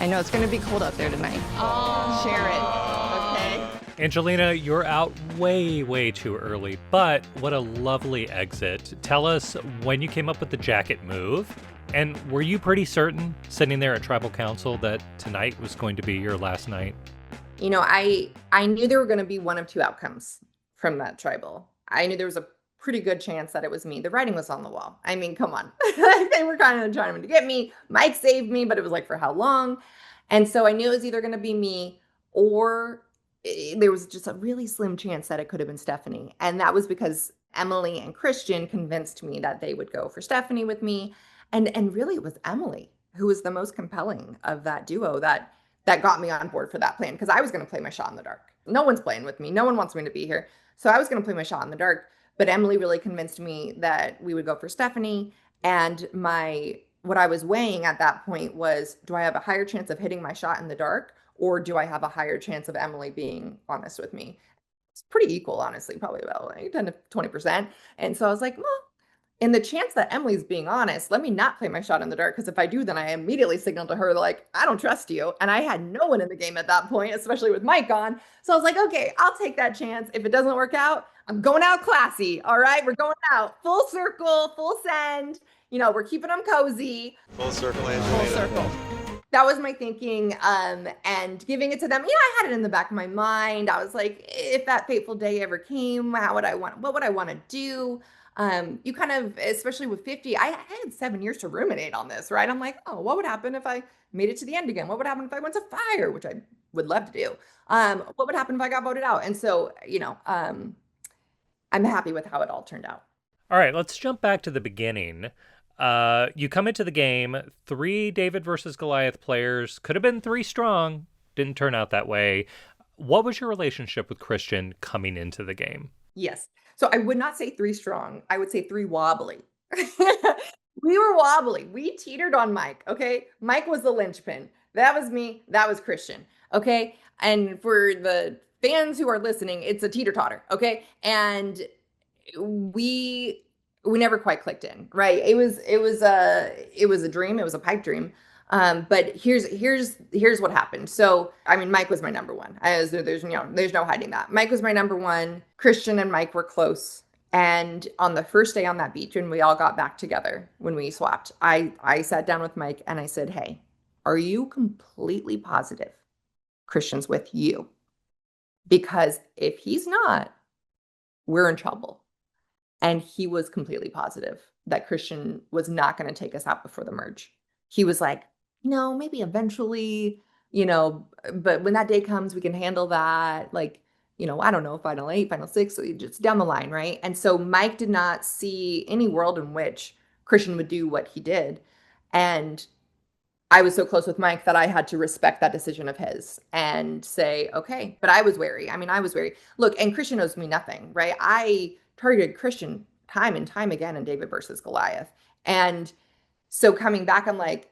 I know it's going to be cold out there tonight. Oh. Share it, okay? Angelina, you're out way, way too early, but what a lovely exit. Tell us when you came up with the jacket move, and were you pretty certain, sitting there at Tribal Council, that tonight was going to be your last night? You know, I knew there were going to be one of two outcomes from that tribal. I knew there was a pretty good chance that it was me. The writing was on the wall. I mean, come on. They were kind of trying to get me. Mike saved me, but it was like, for how long? And so I knew it was either going to be me or there was just a really slim chance that it could have been Stephanie. And that was because Emily and Christian convinced me that they would go for Stephanie with me. And really it was Emily who was the most compelling of that duo that got me on board for that plan, because I was going to play my shot in the dark. No one's playing with me. No one wants me to be here. So I was going to play my shot in the dark. But Emily really convinced me that we would go for Stephanie. And what I was weighing at that point was, do I have a higher chance of hitting my shot in the dark, or do I have a higher chance of Emily being honest with me? It's pretty equal, honestly, probably about like 10 to 20%. And so I was like, well, in the chance that Emily's being honest, let me not play my shot in the dark, because if I do, then I immediately signal to her, like, I don't trust you. And I had no one in the game at that point, especially with Mike on. So I was like, okay, I'll take that chance. If it doesn't work out, I'm going out classy. All right, we're going out full circle, full send. You know, we're keeping them cozy. Full circle, Angelina. Full circle. That was my thinking, and giving it to them. I had it in the back of my mind. I was like, if that fateful day ever came, what would I want to do? You kind of, especially with 50, I had 7 years to ruminate on this, right? I'm like, oh, what would happen if I made it to the end again? What would happen if I went to fire, which I would love to do? What would happen if I got voted out? And so, I'm happy with how it all turned out. All right, let's jump back to the beginning. You come into the game, 3 David versus Goliath players, could have been 3 strong, didn't turn out that way. What was your relationship with Christian coming into the game? Yes. So I would not say 3 strong. I would say 3 wobbly. We were wobbly. We teetered on Mike. Okay. Mike was the linchpin. That was me. That was Christian. Okay. And for the fans who are listening, it's a teeter-totter. Okay. And we never quite clicked in, right? It was a dream. It was a pipe dream. But here's what happened. So, I mean, Mike was my number one. There's no hiding that. Mike was my number one. Christian and Mike were close. And on the first day on that beach, when we all got back together, when we swapped, I sat down with Mike and I said, hey, are you completely positive Christian's with you? Because if he's not, we're in trouble. And he was completely positive that Christian was not going to take us out before the merge. He was like, no, maybe eventually, but when that day comes, we can handle that. Like, I don't know, final 8, final 6, so just down the line, right? And so Mike did not see any world in which Christian would do what he did. And I was so close with Mike that I had to respect that decision of his and say, okay, but I was wary. Look, and Christian owes me nothing, right? I targeted Christian time and time again in David versus Goliath. And so coming back, I'm like,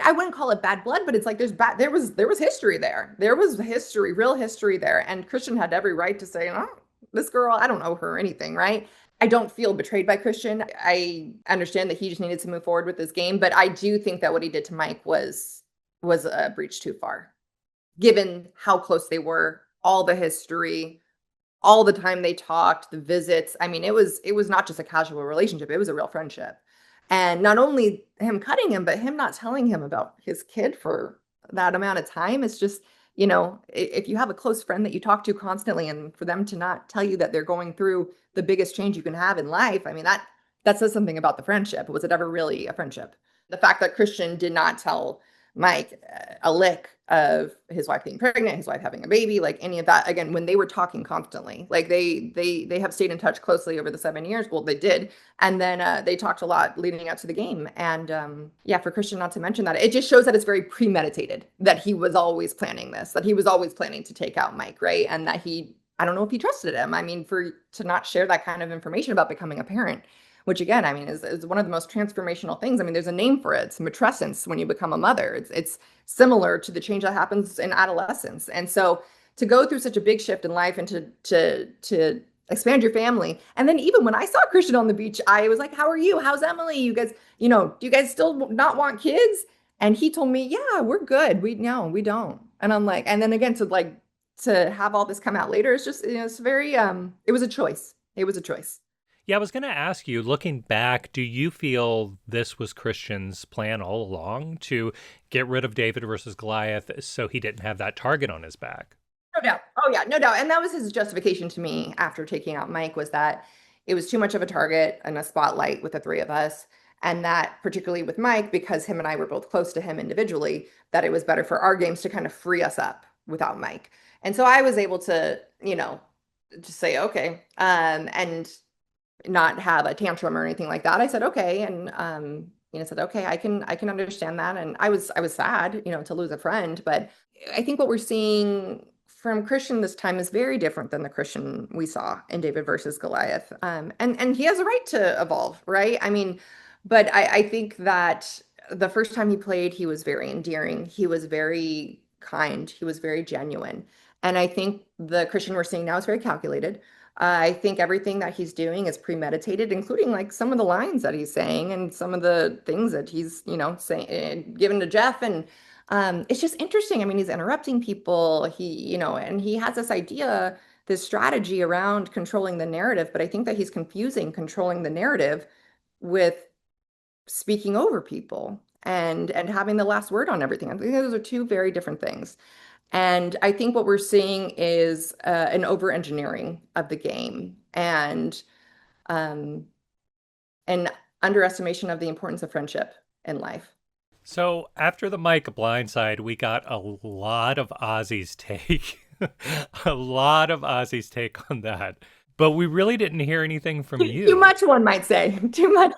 I wouldn't call it bad blood, but it's like there was history there. There was history, real history there. And Christian had every right to say, oh, this girl, I don't know her or anything, right? I don't feel betrayed by Christian. I understand that he just needed to move forward with his game, but I do think that what he did to Mike was a breach too far, given how close they were, all the history, all the time they talked, the visits. I mean, it was not just a casual relationship. It was a real friendship. And not only him cutting him, but him not telling him about his kid for that amount of time. It's just, if you have a close friend that you talk to constantly, and for them to not tell you that they're going through the biggest change you can have in life, I mean, that says something about the friendship. Was it ever really a friendship? The fact that Christian did not tell Mike a lick of his wife being pregnant, his wife having a baby, like any of that. Again, when they were talking constantly, like they have stayed in touch closely over the 7 years. Well, they did. And then they talked a lot leading up to the game. And for Christian not to mention that, it just shows that it's very premeditated, that he was always planning this, that he was always planning to take out Mike, right? And that I don't know if he trusted him. I mean, to not share that kind of information about becoming a parent, which again, I mean, is one of the most transformational things. I mean, there's a name for it. It's matrescence when you become a mother. It's similar to the change that happens in adolescence. And so to go through such a big shift in life and to expand your family. And then even when I saw Christian on the beach, I was like, how are you? How's Emily? You guys, do you guys still not want kids? And he told me, yeah, we're good. We don't. And I'm like, and then again, to have all this come out later, it's just, it's very, it was a choice. It was a choice. Yeah, I was going to ask you, looking back, do you feel this was Christian's plan all along to get rid of David versus Goliath so he didn't have that target on his back? No doubt. Oh yeah, no doubt. And that was his justification to me after taking out Mike, was that it was too much of a target and a spotlight with the three of us. And that particularly with Mike, because him and I were both close to him individually, that it was better for our games to kind of free us up without Mike. And so I was able to, just say, okay, and not have a tantrum or anything like that. I said, okay. And, said, okay, I can understand that. And I was sad, to lose a friend, but I think what we're seeing from Christian this time is very different than the Christian we saw in David versus Goliath. And he has a right to evolve, right? I mean, but I think that the first time he played, he was very endearing. He was very kind. He was very genuine. And I think the Christian we're seeing now is very calculated. I think everything that he's doing is premeditated, including like some of the lines that he's saying and some of the things that he's, saying, given to Jeff. And it's just interesting. I mean, he's interrupting people. And he has this idea, this strategy around controlling the narrative. But I think that he's confusing controlling the narrative with speaking over people and having the last word on everything. I think those are two very different things. And I think what we're seeing is an over-engineering of the game and an underestimation of the importance of friendship in life. So after the Mike blindside, we got a lot of Ozzy's take. A lot of Ozzy's take on that. But we really didn't hear anything from you. Too much, one might say. Too much.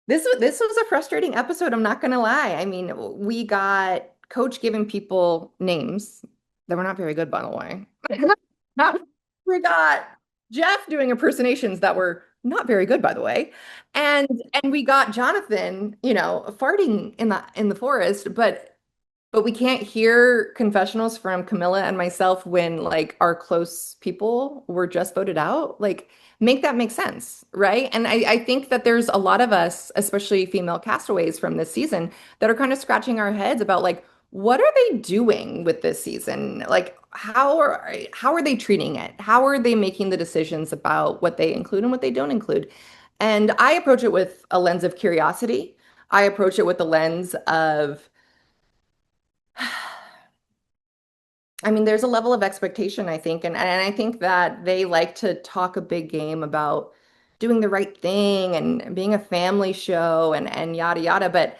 This was a frustrating episode, I'm not going to lie. I mean, we got Coach giving people names that were not very good, by the way. We got Jeff doing impersonations that were not very good, by the way. And we got Jonathan, farting in the forest, but we can't hear confessionals from Camilla and myself when like our close people were just voted out. Like, make that make sense, right? And I think that there's a lot of us, especially female castaways from this season, that are kind of scratching our heads about like, what are they doing with this season? Like, how are they treating it? How are they making the decisions about what they include and what they don't include? And I approach it with a lens of curiosity. I approach it with the lens of I mean, there's a level of expectation, I think, and I think that they like to talk a big game about doing the right thing and being a family show and yada yada. But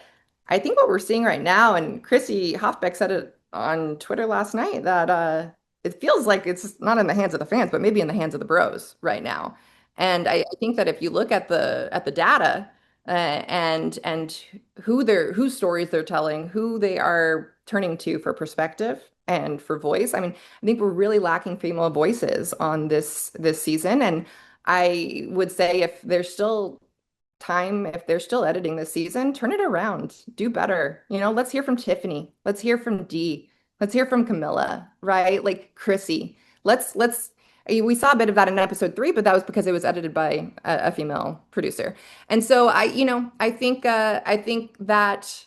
I think what we're seeing right now, and Chrissy Hofbeck said it on Twitter last night, that it feels like it's not in the hands of the fans, but maybe in the hands of the bros right now. And I think that if you look at the data and whose stories they're telling, who they are turning to for perspective and for voice. I mean, I think we're really lacking female voices on this season. And I would say if there's still time, if they're still editing this season, turn it around, do better. Let's hear from Tiffany. Let's hear from Dee. Let's hear from Camilla, right? Like Chrissy. We saw a bit of that in episode 3, but that was because it was edited by a female producer. And so I think that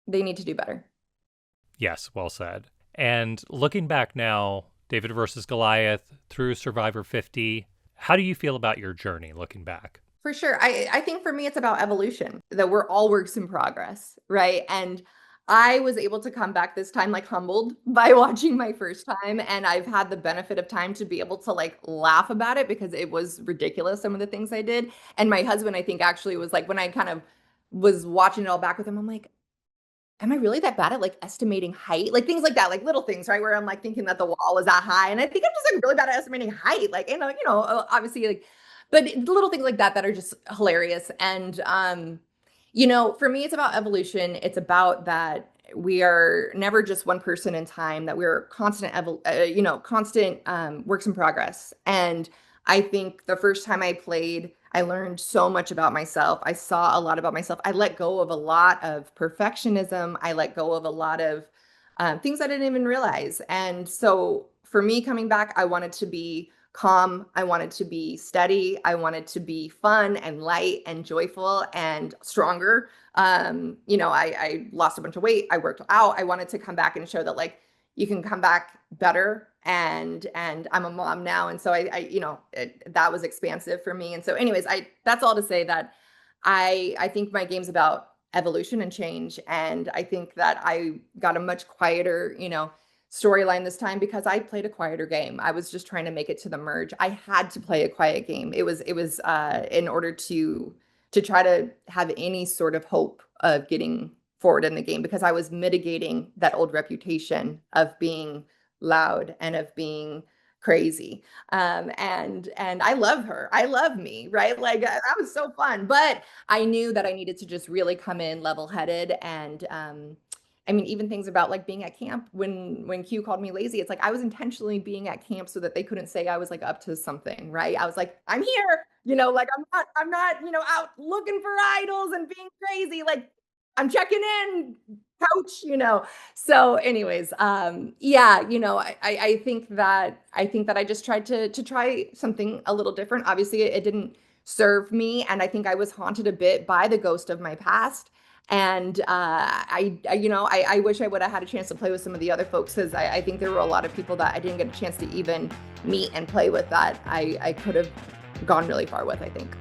they need to do better. Yes, well said. And looking back now, David versus Goliath through Survivor 50, how do you feel about your journey looking back? For sure. I think for me, it's about evolution, that we're all works in progress, right? And I was able to come back this time like humbled by watching my first time. And I've had the benefit of time to be able to like laugh about it because it was ridiculous, some of the things I did. And my husband, I think, actually was like, when I kind of was watching it all back with him, I'm like, am I really that bad at like estimating height? Like things like that, like little things, right? Where I'm like thinking that the wall was that high. And I think I'm just like really bad at estimating height. Like, obviously like, but little things like that are just hilarious. And, for me, it's about evolution. It's about that we are never just one person in time, that we're constant, constant works in progress. And I think the first time I played, I learned so much about myself. I saw a lot about myself. I let go of a lot of perfectionism. I let go of a lot of things I didn't even realize. And so for me coming back, I wanted to be calm. I want it to be steady. I want it to be fun and light and joyful and stronger. I lost a bunch of weight. I worked out. I wanted to come back and show that like you can come back better. And I'm a mom now, and so that was expansive for me. And so, anyways, that's all to say that I think my game's about evolution and change, and I think that I got a much quieter, storyline this time because I played a quieter game. I was just trying to make it to the merge. I had to play a quiet game. It was in order to try to have any sort of hope of getting forward in the game, because I was mitigating that old reputation of being loud and of being crazy. And I love her. I love me, right? Like that was so fun. But I knew that I needed to just really come in level-headed. And I mean, even things about like being at camp when Q called me lazy, it's like I was intentionally being at camp so that they couldn't say I was like up to something, right? I was like, I'm here, like I'm not, out looking for idols and being crazy. Like I'm checking in, coach. So anyways, I think that I just tried to try something a little different. Obviously it didn't serve me, and I think I was haunted a bit by the ghost of my past. And I wish I would have had a chance to play with some of the other folks, because I think there were a lot of people that I didn't get a chance to even meet and play with that I could have gone really far with, I think.